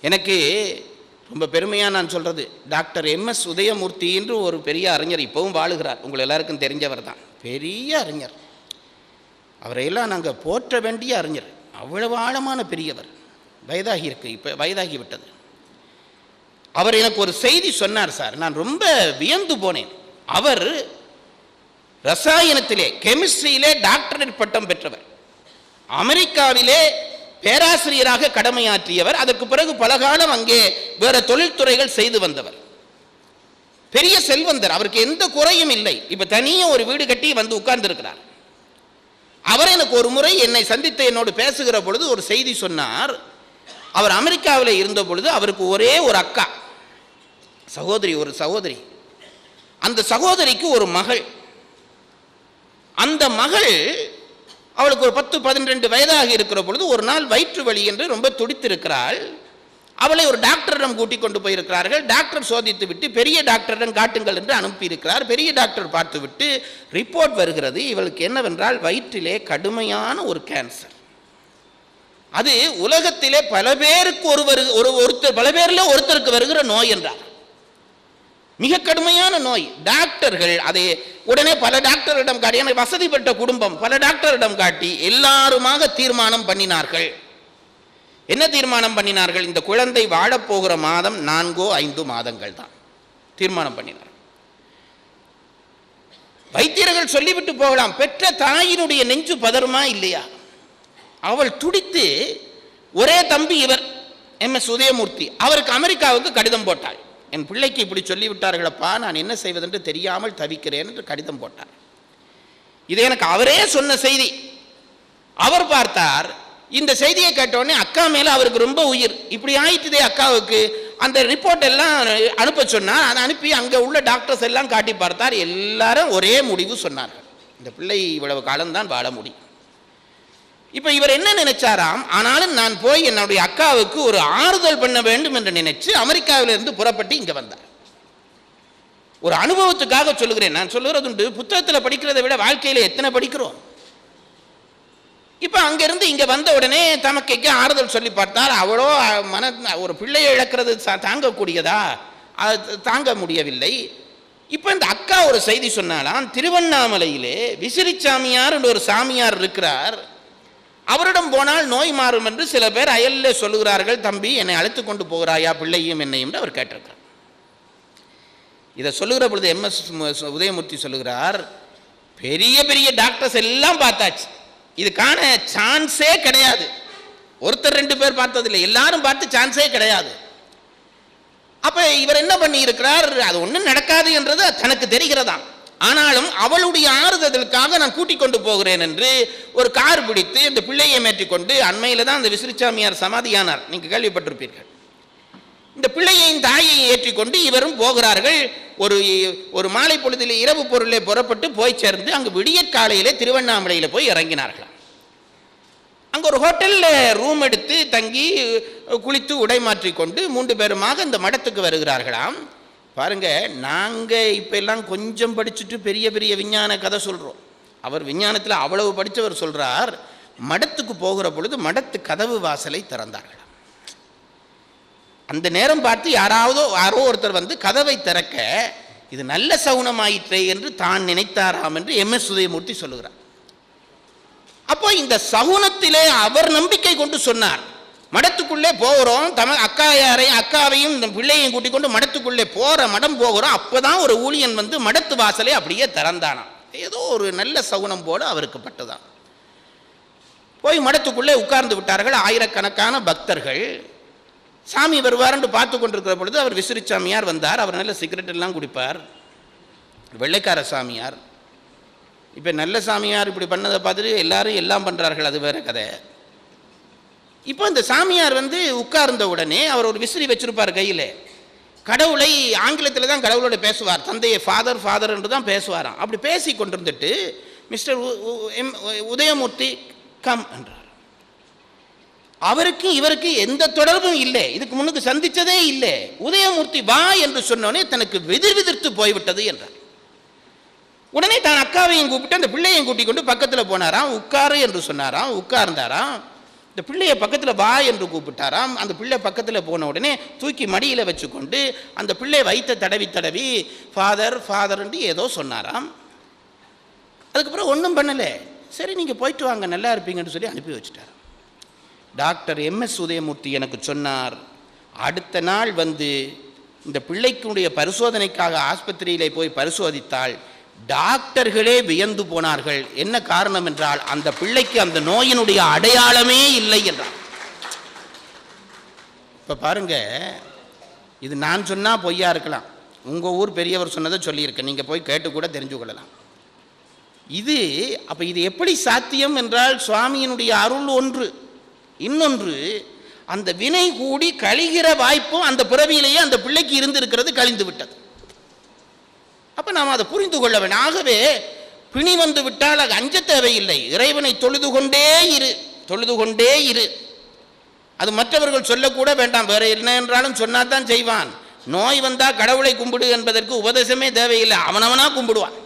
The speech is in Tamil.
எனக்கு ரொம்ப பெருமையாக நான் சொல்கிறது, டாக்டர் MS உதயமூர்த்தி என்று ஒரு பெரிய அறிஞர் இப்போவும் வாழுகிறார். உங்கள் எல்லாருக்கும் தெரிஞ்சவர் தான், பெரிய அறிஞர். அவரையெல்லாம் நாங்கள் போற்ற வேண்டிய அறிஞர். அவ்வளவு ஆழமான பெரியவர். வயதாகி இருக்கு, இப்போ வயதாகி விட்டது. அவர் எனக்கு ஒரு செய்தி சொன்னார் சார், நான் ரொம்ப வியந்து போனேன். அவர் ரசாயனத்திலே, கெமிஸ்ட்ரியிலே டாக்டரேட் பட்டம் பெற்றவர், அமெரிக்காவிலே பேராசிரியராக கடமையாற்றியவர், அதற்கு பிறகு பல காலம் அங்கே வேற தொழில்துறைகள் செய்து வந்தவர், பெரிய செல்வந்தர். அவருக்கு எந்த குறையும் இல்லை. இப்ப தனியே ஒரு வீடு கட்டி வந்து உட்கார்ந்து இருக்கிறார். அவர் எனக்கு ஒரு முறை என்னை சந்தித்து என்னோடு பேசுகிற பொழுது ஒரு செய்தி சொன்னார். அவர் அமெரிக்காவில் இருந்த பொழுது அவருக்கு ஒரே ஒரு அக்கா சகோதரி, ஒரு சகோதரி. அந்த சகோதரிக்கு ஒரு மகள். அந்த மகள் அவளுக்கு ஒரு 10-12 வயதாக இருக்கிற பொழுது ஒரு நாள் வயிற்று வலி என்று ரொம்ப துடித்திருக்கிறாள். அவளை ஒரு டாக்டரிடம் கூட்டிக் கொண்டு போயிருக்கிறார்கள். டாக்டர் சோதித்து விட்டு பெரிய டாக்டரிடம் காட்டுங்கள் என்று அனுப்பியிருக்கிறார். பெரிய டாக்டர் பார்த்து விட்டு ரிப்போர்ட் வருகிறது, இவளுக்கு என்னவென்றால் வயிற்றிலே கடுமையான ஒரு கேன்சர். அது உலகத்திலே பல பேருக்கு ஒருத்தர், பல பேரில் ஒருத்தருக்கு வருகிற நோய் என்றார். மிக கடுமையான நோய். டாக்டர்கள் அதை உடனே பல டாக்டரிடம் காட்டி, எனக்கு வசதி பெற்ற குடும்பம், பல டாக்டரிடம் காட்டி எல்லாருமாக தீர்மானம் பண்ணினார்கள். என்ன தீர்மானம் பண்ணினார்கள்? இந்த குழந்தை வாழப்போகிற மாதம் 4-5 மாதங்கள் தான் தீர்மானம் பண்ணினார். வைத்தியர்கள் சொல்லிவிட்டு போகலாம், பெற்ற தாயினுடைய நெஞ்சு பதறுமா இல்லையா? அவள் துடித்து, ஒரே தம்பி இவர் MS உதயமூர்த்தி, அவருக்கு அமெரிக்காவுக்கு கடிதம் போட்டாள். என் பிள்ளைக்கு இப்படி சொல்லிவிட்டார்களப்பா, நான் என்ன செய்வதென்று தெரியாமல் தவிக்கிறேன் என்று கடிதம் போட்டார். இது எனக்கு அவரே சொன்ன செய்தி. அவர் பார்த்தார், இந்த செய்தியை கேட்டவுடனே அக்கா மேலே அவருக்கு ரொம்ப உயிர். இப்படி ஆயிட்டுதே அக்காவுக்கு. அந்த ரிப்போர்ட் எல்லாம் அனுப்ப சொன்னார். அதை அனுப்பி அங்கே உள்ள டாக்டர்ஸ் எல்லாம் காட்டி பார்த்தார். எல்லாரும் ஒரே முடிவு சொன்னார்கள், இந்த பிள்ளை இவ்வளவு காலம்தான் வாழ முடியும். இப்போ இவர் என்ன நினைச்சாராம், ஆனாலும் நான் போய் என்னுடைய அக்காவுக்கு ஒரு ஆறுதல் பண்ண வேண்டும் என்று நினைச்சு அமெரிக்காவிலிருந்து புறப்பட்டு இங்கே வந்தார். ஒரு அனுபவத்துக்காக சொல்லுகிறேன். நான் சொல்லுறது உண்டு, புத்தகத்தில் படிக்கிறதை விட வாழ்க்கையில் எத்தனை படிக்கிறோம். இப்போ அங்கிருந்து இங்கே வந்த உடனே தமக்கைக்கு ஆறுதல் சொல்லி பார்த்தார். அவளோ ஒரு பிள்ளையை இழக்கிறது தாங்கக்கூடியதா? அது தாங்க முடியவில்லை. இப்போ இந்த அக்கா ஒரு செய்தி சொன்னாலாம், திருவண்ணாமலையிலே விசிறிச்சாமியார் என்று ஒரு சாமியார் இருக்கிறார், அவரிடம் போனால் நோய் மாறும் என்று சில பேர் அயலில் சொல்லுகிறார்கள். தம்பி, என்னை அழைத்து கொண்டு போகிறாயா பிள்ளையும் என்னையும் என்று அவர் கேட்டிருக்கிறார். இதை சொல்லுகிற பொழுது MS உதயமூர்த்தி சொல்லுகிறார், பெரிய பெரிய டாக்டர்ஸ் எல்லாம் பார்த்தாச்சு, இதுக்கான சான்ஸே கிடையாது. ஒருத்தர் 2 பேர் பார்த்ததில்லை, எல்லாரும் பார்த்து சான்ஸே கிடையாது. அப்ப இவர் என்ன பண்ணி இருக்கிறார், அது ஒன்றும் நடக்காது என்றது தனக்கு தெரிகிறதாம். ஆனாலும் அவளுடைய ஆறுதலுக்காக நான் கூட்டிக் கொண்டு போகிறேன் என்று ஒரு கார் பிடித்து இந்த பிள்ளையை மேற்றிக்கொண்டு, அண்மையில் தான் அந்த விசிறிச்சாமியார் சமாதியானார், நீங்கள் கேள்விப்பட்டிருப்பீர்கள். இந்த பிள்ளையையும் தாயையும் ஏற்றிக்கொண்டு இவரும் போகிறார்கள். ஒரு மாலை பொழுதிலே இரவு பொருளே புறப்பட்டு போய் சேர்ந்து அங்கு விடிய காலையிலே திருவண்ணாமலையில் போய் இறங்கினார்களாம். அங்கே ஒரு ஹோட்டலில் ரூம் எடுத்து தங்கி குளித்து உடை மாற்றிக்கொண்டு 3 பேருமாக இந்த மடத்துக்கு வருகிறார்களாம். பாருங்க, நாங்கள் இப்போ எல்லாம் கொஞ்சம் படிச்சுட்டு பெரிய பெரிய விஞ்ஞான கதை சொல்கிறோம். அவர் விஞ்ஞானத்தில் அவ்வளவு படித்தவர் சொல்கிறார், மடத்துக்கு போகிற பொழுது மடத்து கதவு வாசலை திறந்தார்களாம். அந்த நேரம் பார்த்து யாரோ ஒருத்தர் வந்து கதவை திறக்க, இது நல்ல சகுனமாயிற்றே என்று தான் நினைத்தாராம் என்று MS உதயமூர்த்தி சொல்லுகிறார். அப்போ இந்த சகுனத்திலே அவர் நம்பிக்கை கொண்டு சொன்னார். மடத்துக்குள்ளே போகிறோம், அக்காவையும் இந்த பிள்ளையையும் கூட்டிக் கொண்டு மடத்துக்குள்ளே மடம் போகிறோம். அப்போதான் ஒரு ஊழியன் வந்து மடத்து வாசலை அப்படியே திறந்தானாம். ஏதோ ஒரு நல்ல சகுனம் போல அவருக்கு பட்டுதான். போய் மடத்துக்குள்ளே உட்கார்ந்து விட்டார்கள். ஆயிரக்கணக்கான பக்தர்கள். சாமி வருவார்னு பார்த்து கொண்டிருக்கிற பொழுது அவர் விசிறிச்சாமியார் வந்தார். அவர் நல்ல சிகரெட் எல்லாம் குடிப்பார், வெள்ளைக்கார சாமியார். இப்போ நல்ல சாமியார் இப்படி பண்ணதை பார்த்துட்டு எல்லாரும் எல்லாம் பண்ணுறார்கள், அது வேற கதை. இப்போ இந்த சாமியார் வந்து உட்கார்ந்த உடனே அவர் ஒரு விசிறி வச்சிருப்பார் கையில். கடவுளை ஆங்கிலத்தில் தான் கடவுளோட பேசுவார், தந்தையை ஃபாதர் என்று தான் பேசுவாராம். அப்படி பேசி கொண்டிருந்துட்டு மிஸ்டர் உதயமூர்த்தி கம் என்றார். அவருக்கு இவருக்கு எந்த தொடர்பும் இல்லை, இதுக்கு முன்னுக்கு சந்தித்ததே இல்லை. உதயமூர்த்தி வா என்று சொன்னோடனே தனக்கு விதிர்த்து போய்விட்டது என்றார். உடனே தான் அக்காவையும் கூப்பிட்டு அந்த பிள்ளையையும் கூட்டிக் கொண்டு பக்கத்தில் போனாராம். உட்காரு என்று சொன்னாராம். உட்கார்ந்தாராம். இந்த பிள்ளையை பக்கத்தில் வா என்று கூப்பிட்டாராம். அந்த பிள்ளை பக்கத்தில் போன உடனே தூக்கி மடியில் வச்சுக்கொண்டு அந்த பிள்ளை வைத்த தடவி தடவி ஃபாதர் ஃபாதர்ன்ட்டு ஏதோ சொன்னாராம். அதுக்கப்புறம் ஒன்றும் பண்ணலை. சரி நீங்கள் போயிட்டு வாங்க, நல்லா இருப்பீங்கன்னு சொல்லி அனுப்பி வச்சுட்டார். டாக்டர் MS உதயமூர்த்தி எனக்கு சொன்னார், அடுத்த நாள் வந்து இந்த பிள்ளைக்குடைய பரிசோதனைக்காக ஆஸ்பத்திரியிலே போய் பரிசோதித்தால் டாக்டர்களே வியந்து போனார்கள். என்ன காரணம் என்றால் அந்த பிள்ளைக்கு அந்த நோயினுடைய அடையாளமே இல்லை என்றார். இப்போ பாருங்க, இது நான் சொன்னால் பொய்யா இருக்கலாம், உங்கள் ஊர் பெரியவர் சொன்னதை சொல்லியிருக்கேன், நீங்கள் போய் கேட்டு கூட தெரிஞ்சு கொள்ளலாம். இது அப்போ இது எப்படி சாத்தியம் என்றால் சுவாமியினுடைய அருள் ஒன்று, இன்னொன்று அந்த வினை கூடி கழிகிற வாய்ப்பும் அந்த பிறவியிலேயே அந்த பிள்ளைக்கு இருந்திருக்கிறது, கழிந்து விட்டது. அப்போ நாம் அதை புரிந்து கொள்ள வேண்டும். ஆகவே பிணி வந்து விட்டால் அது அஞ்ச தேவையில்லை. இறைவனை தொழுது கொண்டே இரு, தொழுது கொண்டே இரு. அது மற்றவர்கள் சொல்லக்கூட வேண்டாம், வேற என்ன என்றாலும் சொன்னாதான் செய்வான். நோய் வந்தால் கடவுளை கும்பிடு என்பதற்கு உபதேசமே தேவையில்லை, அவனவனா கும்பிடுவான்.